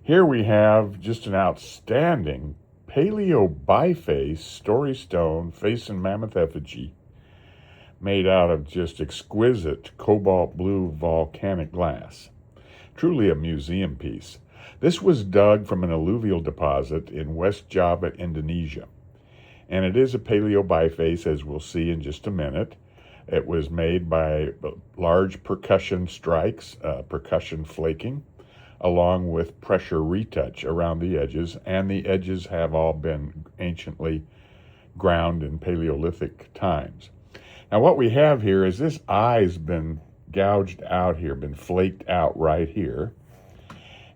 Here we have just an outstanding Paleo Biface story stone face and mammoth effigy made out of just exquisite cobalt blue volcanic glass. Truly a museum piece. This was dug from an alluvial deposit in West Java, Indonesia. And it is a Paleo Biface, as we'll see in just a minute. It was made by large percussion strikes, percussion flaking, along with pressure retouch around the edges, and the edges have all been anciently ground in Paleolithic times. Now what we have here is this eye's been gouged out here, been flaked out right here.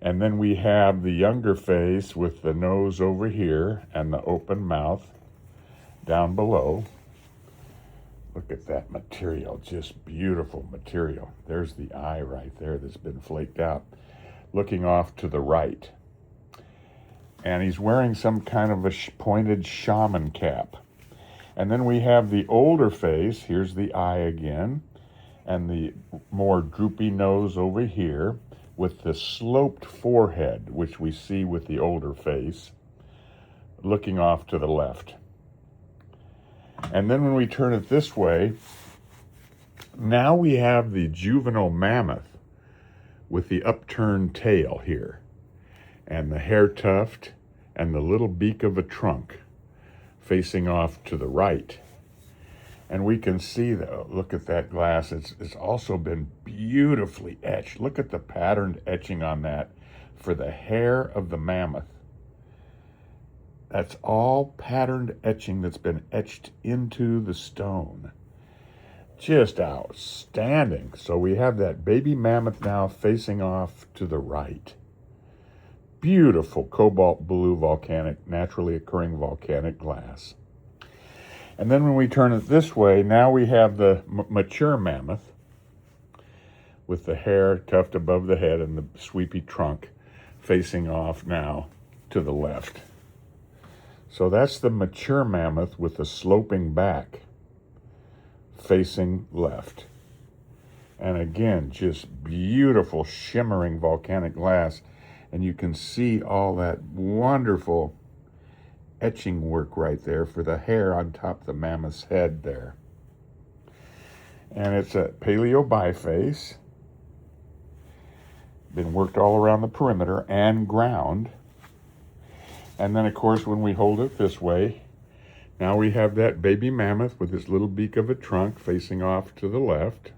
And then we have the younger face with the nose over here and the open mouth down below. Look at that material, just beautiful material. There's the eye right there that's been flaked out, looking off to the right. And he's wearing some kind of a pointed shaman cap. And then we have the older face, here's the eye again, and the more droopy nose over here with the sloped forehead, which we see with the older face, looking off to the left. And then when we turn it this way, now we have the juvenile mammoth with the upturned tail here, and the hair tuft, and the little beak of a trunk facing off to the right. And we can see, though, look at that glass, it's also been beautifully etched. Look at the patterned etching on that for the hair of the mammoth. That's all patterned etching that's been etched into the stone. Just outstanding. So we have that baby mammoth now facing off to the right. Beautiful cobalt blue volcanic, naturally occurring volcanic glass. And then when we turn it this way, now we have the mature mammoth with the hair tuft above the head and the sweepy trunk facing off now to the left. So that's the mature mammoth with the sloping back facing left. And again, just beautiful shimmering volcanic glass. And you can see all that wonderful etching work right there for the hair on top of the mammoth's head there. And it's a Paleo Biface. Been worked all around the perimeter and ground. And then, of course, when we hold it this way, now we have that baby mammoth with its little beak of a trunk facing off to the left.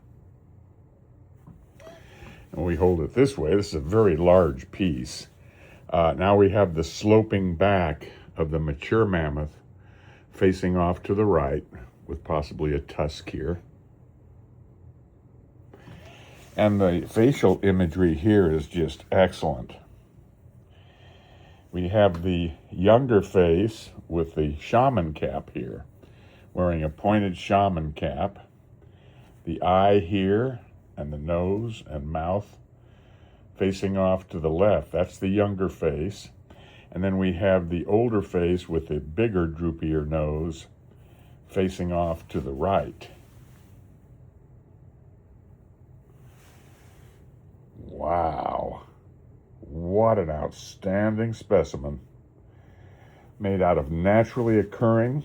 And we hold it this way. This is a very large piece. Now we have the sloping back of the mature mammoth facing off to the right with possibly a tusk here. And the facial imagery here is just excellent. We have the younger face with the shaman cap here, wearing a pointed shaman cap. The eye here and the nose and mouth facing off to the left. That's the younger face. And then we have the older face with the bigger, droopier nose facing off to the right. Wow. What an outstanding specimen. Made out of naturally occurring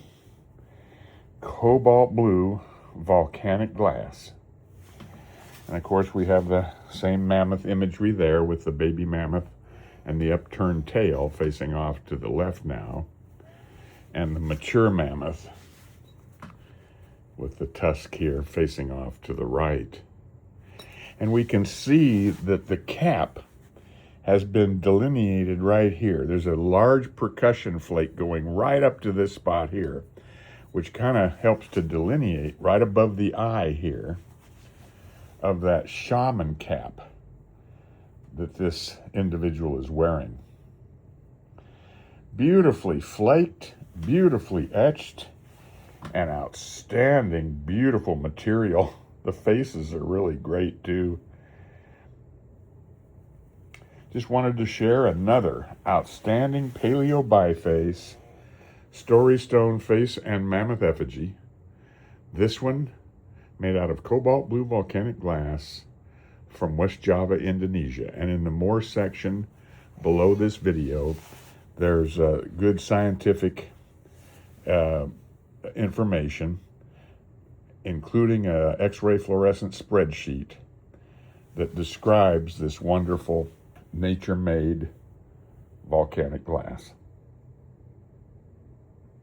cobalt blue volcanic glass. And of course we have the same mammoth imagery there with the baby mammoth and the upturned tail facing off to the left now. And the mature mammoth with the tusk here facing off to the right. And we can see that the cap has been delineated right here. There's a large percussion flake going right up to this spot here, which kind of helps to delineate right above the eye here of that shaman cap that this individual is wearing. Beautifully flaked, beautifully etched, and outstanding, beautiful material. The faces are really great too. Just wanted to share another outstanding Paleo Biface story stone face and mammoth effigy. This one made out of cobalt blue volcanic glass from West Java, Indonesia. And in the more section below this video, there's good scientific information, including a X-ray fluorescence spreadsheet that describes this wonderful nature-made volcanic glass.